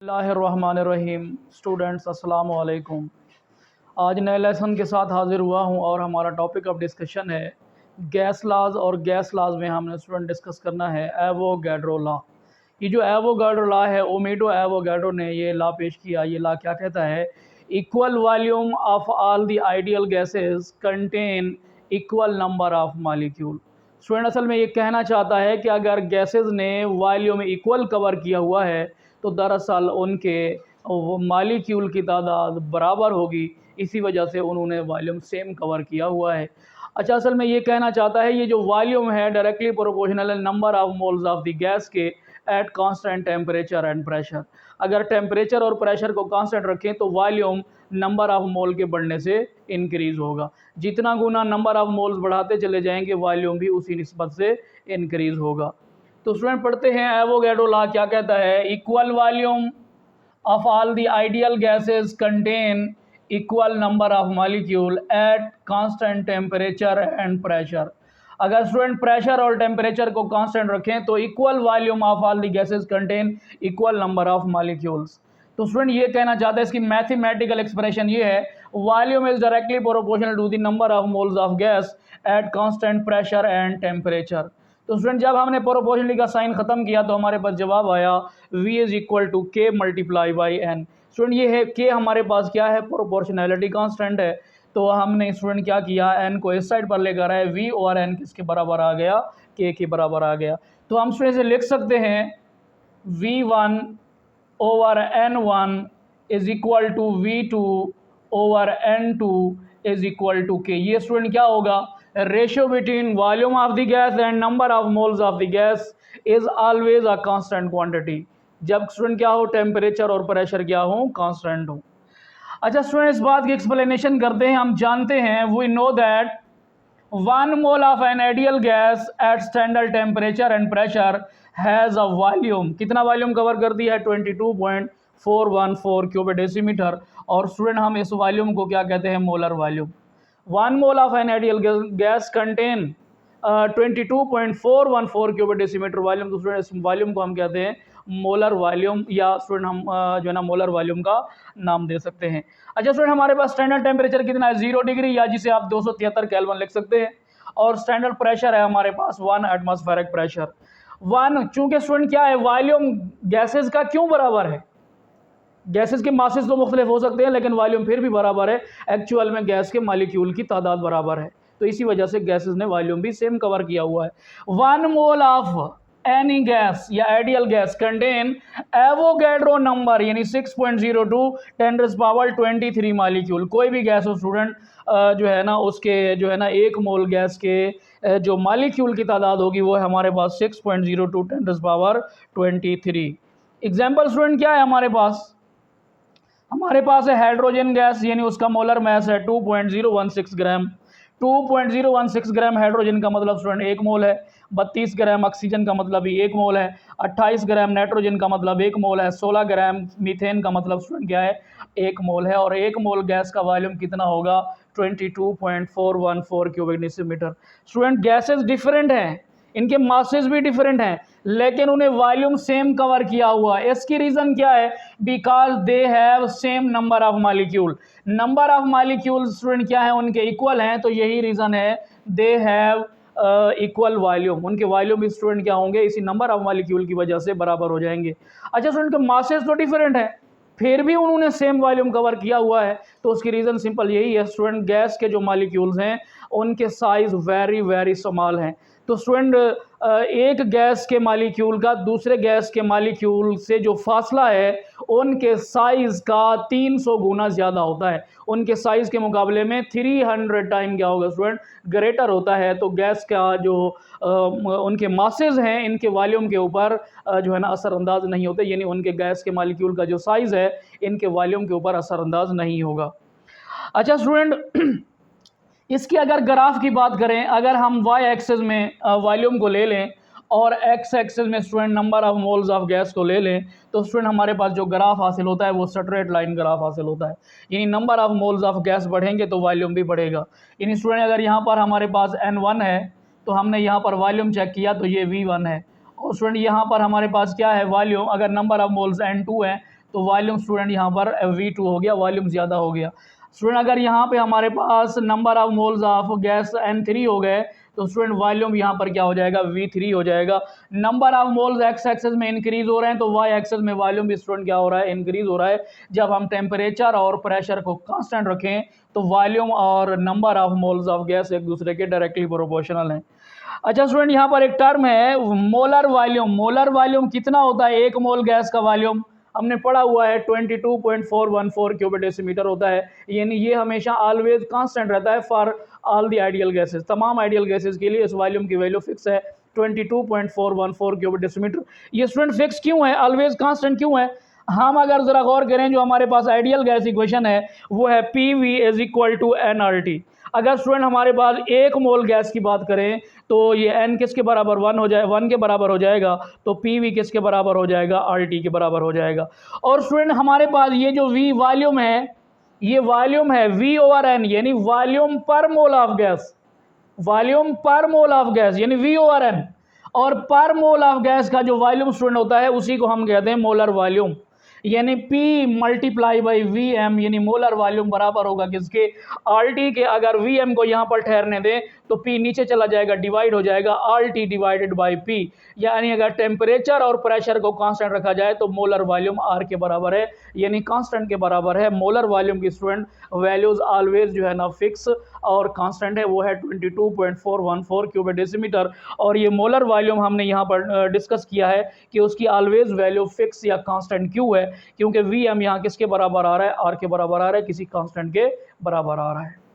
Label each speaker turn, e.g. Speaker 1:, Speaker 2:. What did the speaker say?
Speaker 1: बिस्मिल्लाहिर्रहमानिर्रहीम। स्टूडेंट्स अस्सलाम वालेकुम। आज नए लेसन के साथ हाज़िर हुआ हूँ और हमारा टॉपिक ऑफ डिस्कशन है गैस लाज। और गैस लाज में हमने स्टूडेंट डिस्कस करना है एवोगैड्रो लॉ। ये जो एवोगैड्रो लॉ है, ओमिडो एवोगैड्रो ने ये लॉ पेश किया। ये लॉ क्या कहता है? Equal volume of all the ideal gases contain equal number of molecule. Student असल में ये कहना चाहता है कि अगर गैसेस ने वॉल्यूम इक्वल कवर किया हुआ है तो दरअसल उनके मॉलिक्यूल की तादाद बराबर होगी। इसी वजह से उन्होंने वॉल्यूम सेम कवर किया हुआ है। अच्छा, असल में ये कहना चाहता है ये जो वॉल्यूम है directly proportional number of moles of the gas के at constant temperature and pressure. अगर टेम्परेचर और प्रेशर को कांस्टेंट रखें तो वॉल्यूम नंबर ऑफ मोल के बढ़ने से इंक्रीज़ होगा। जितना गुना नंबर ऑफ मोल्स बढ़ाते चले जाएंगे वॉल्यूम भी उसी निस्बत से इंक्रीज़ होगा। तो स्टूडेंट पढ़ते हैं एवोगैड्रो लॉ क्या कहता है। Equal volume of all the ideal gases contain equal number of molecule at constant temperature and pressure. अगर स्टूडेंट प्रेशर और टेम्परेचर को कांस्टेंट रखें तो equal volume of all the gases contain equal number of molecules. तो student ये कहना चाहते हैं, इसकी मैथमेटिकल एक्सप्रेशन ये है, volume is directly proportional to the number of moles of gas at constant pressure and temperature. तो स्टूडेंट जब हमने प्रोपोर्शनली का साइन ख़त्म किया तो हमारे पास जवाब आया V इज इक्वल टू के मल्टीप्लाई बाई एन। स्टूडेंट ये है के हमारे पास क्या है? प्रोपोर्शनैलिटी कांस्टेंट है। तो हमने स्टूडेंट क्या किया, एन को इस साइड पर लेकर आए, V और एन किसके बराबर आ गया? के बराबर आ गया। तो हम स्टूडेंट से लिख सकते हैं V1 over N1 is equal to V2 over N2 is equal to K. ये स्टूडेंट क्या होगा? Ratio between volume of the gas and number of moles of the gas is always a constant quantity. जब student क्या हो? Temperature और pressure क्या हो? Constant हो। अच्छा स्टूडेंट, इस बात की एक्सप्लेनेशन करते हैं। हम जानते हैं, we know that 1 mole of an ideal gas at standard temperature and pressure has a volume. कितना वॉल्यूम कवर कर दिया है? 22.414 क्यूबिक डेसीमीटर। और स्टूडेंट हम इस वॉल्यूम को क्या कहते हैं? Molar volume. 1 mole of an ideal gas contain 22.414 cubic decimetre volume. तो स्टूडेंट इस वॉल्यूम को हम कहते हैं मोलर वॉल्यूम, या स्टूडेंट हम जो है ना मोलर वॉल्यूम का नाम दे सकते हैं। अच्छा स्टूडेंट, हमारे पास स्टैंडर्ड टेम्परेचर कितना है? 0 डिग्री, या जिसे आप 273 केल्विन लिख सकते हैं। और स्टैंडर्ड प्रेशर है हमारे पास 1 एटमॉस्फेरिक प्रेशर। 1 चूंकि स्टूडेंट क्या है, वॉल्यूम गैसेस का क्यों बराबर है? गैसेस के मासेस तो मुख्तलिफ हो सकते हैं लेकिन वॉल्यूम फिर भी बराबर है। एक्चुअल में गैस के मॉलिक्यूल की तादाद बराबर है, तो इसी वजह से गैसेस ने वॉल्यूम भी सेम कवर किया हुआ है। 1 मोल ऑफ एनी गैस या ideal gas contain Avogadro number यानी 6.02 10⁻23 मॉलिक्यूल। कोई भी गैस हो स्टूडेंट जो है ना उसके जो है ना 1 मोल गैस के जो मॉलिक्यूल की तादाद होगी वो है हमारे पास 6.02 10⁻23। एग्जाम्पल स्टूडेंट क्या है हमारे पास? हमारे पास है हाइड्रोजन गैस, यानी उसका मोलर मास है 2.016 ग्राम। 2.016 ग्राम हाइड्रोजन का मतलब स्टूडेंट 1 मोल है। 32 ग्राम ऑक्सीजन का मतलब भी 1 मोल है। 28 ग्राम नाइट्रोजन का मतलब 1 मोल है। 16 ग्राम मीथेन का मतलब स्टूडेंट क्या है? 1 मोल है। और 1 मोल गैस का वॉल्यूम कितना होगा? 22.414 cubic decimetre. Student gases different हैं, इनके मासेस भी डिफरेंट हैं, लेकिन उन्हें वॉल्यूम सेम कवर किया हुआ है। इसकी रीज़न क्या है? Because they have same number of molecule. Number of molecule student क्या है? उनके इक्वल हैं, तो यही रीज़न है दे हैव इक्वल वॉल्यूम। उनके वॉल्यूम भी स्टूडेंट क्या होंगे? इसी नंबर ऑफ मॉलिक्यूल की वजह से बराबर हो जाएंगे। अच्छा स्टूडेंट, के मासेस तो डिफरेंट है फिर भी उन्होंने सेम वॉल्यूम कवर किया हुआ है, तो उसकी रीज़न सिंपल यही है स्टूडेंट, गैस के जो मॉलिक्यूल्स हैं उनके साइज़ वेरी स्मॉल हैं। तो स्टूडेंट एक गैस के मॉलिक्यूल का दूसरे गैस के मॉलिक्यूल से जो फासला है उनके साइज़ का 300 गुना ज़्यादा होता है। उनके साइज़ के मुकाबले में 300 टाइम क्या होगा स्टूडेंट? ग्रेटर होता है। तो गैस का जो उनके मासेस हैं इनके वॉल्यूम के ऊपर जो है ना असरअंदाज नहीं होते, यानी उनके गैस के मॉलिक्यूल का जो साइज़ है इनके वॉल्यूम के ऊपर असरअंदाज नहीं होगा। अच्छा स्टूडेंट, इसकी अगर ग्राफ की बात करें, अगर हम वाई एक्सेस में वॉल्यूम को ले लें और एक्स एक्सेस में student number of moles of gas को ले लें, तो स्टूडेंट हमारे पास जो ग्राफ हासिल होता है वो स्ट्रेट लाइन ग्राफ हासिल होता है। यानी number of moles of gas बढ़ेंगे तो वॉल्यूम भी बढ़ेगा। यानी स्टूडेंट अगर यहाँ पर हमारे पास N1 है तो हमने यहाँ पर वॉल्यूम चेक किया तो ये V1 है। और स्टूडेंट यहाँ पर हमारे पास क्या है? वॉल्यूम। अगर नंबर ऑफ मोल्स N2 है तो वॉल्यूम स्टूडेंट यहाँ पर V2 हो गया, वॉल्यूम ज़्यादा हो गया। स्टूडेंट अगर यहाँ पे हमारे पास number of moles of gas N3 हो गए तो स्टूडेंट वॉल्यूम यहाँ पर क्या हो जाएगा, V3 हो जाएगा। Number of moles x axis में इंक्रीज हो रहे हैं तो वाई एक्सेस में वॉल्यूम भी स्टूडेंट क्या हो रहा है, इंक्रीज हो रहा है। जब हम टेम्परेचर और प्रेशर को कांस्टेंट रखें तो वॉल्यूम और number of moles of gas एक दूसरे के डायरेक्टली प्रोपोर्शनल हैं। अच्छा स्टूडेंट, यहाँ पर एक टर्म है मोलर वॉल्यूम। मोलर वॉल्यूम कितना होता है, एक मोल गैस का वॉल्यूम हमने पढ़ा हुआ है 22.414 क्यूबिक डेसीमीटर होता है, यानी ये हमेशा ऑलवेज कांस्टेंट रहता है for all the ideal gases. तमाम आइडियल गैसेस के लिए इस वॉल्यूम की वैल्यू फिक्स है 22.414 क्यूबिक डेसीमीटर। ये स्टूडेंट फिक्स क्यों है, ऑलवेज कांस्टेंट क्यों है? हम अगर जरा गौर करें, जो हमारे पास आइडियल गैस इक्वेशन है वो है PV is equal to nRT। अगर स्टूडेंट हमारे पास एक मोल गैस की बात करें तो ये n किसके बराबर 1 हो जाए, 1 के बराबर हो जाएगा, तो PV किसके बराबर हो जाएगा, RT के बराबर हो जाएगा। और स्टूडेंट हमारे पास ये जो V वॉल्यूम है, ये वॉल्यूम है V/N, यानी वॉल्यूम पर मोल ऑफ गैस, वॉल्यूम पर मोल ऑफ गैस यानी V/N। और पर मोल ऑफ गैस का जो वॉल्यूम स्टूडेंट होता है उसी को हम कहते हैं मोलर वॉल्यूम, यानी P मल्टीप्लाई बाई VM, यानी मोलर वॉल्यूम बराबर होगा किसके, RT के। अगर VM को यहाँ पर ठहरने दें तो P नीचे चला जाएगा, डिवाइड हो जाएगा RT डिवाइडेड बाई P, यानी अगर टेम्परेचर और प्रेशर को कांस्टेंट रखा जाए तो मोलर वॉल्यूम R के बराबर है, यानी कांस्टेंट के बराबर है। मोलर वॉल्यूम की स्टूडेंट वैल्यूज ऑलवेज जो है ना फिक्स और कांस्टेंट है, वो है 22.414 क्यूबिक डेसीमीटर। और ये मोलर वॉल्यूम हमने यहाँ पर डिस्कस किया है कि उसकी ऑलवेज वैल्यू फिक्स या कांस्टेंट क्यों है, क्योंकि VM यहाँ किसके बराबर आ रहा है, R के बराबर आ रहा है, किसी कांस्टेंट के बराबर आ रहा है।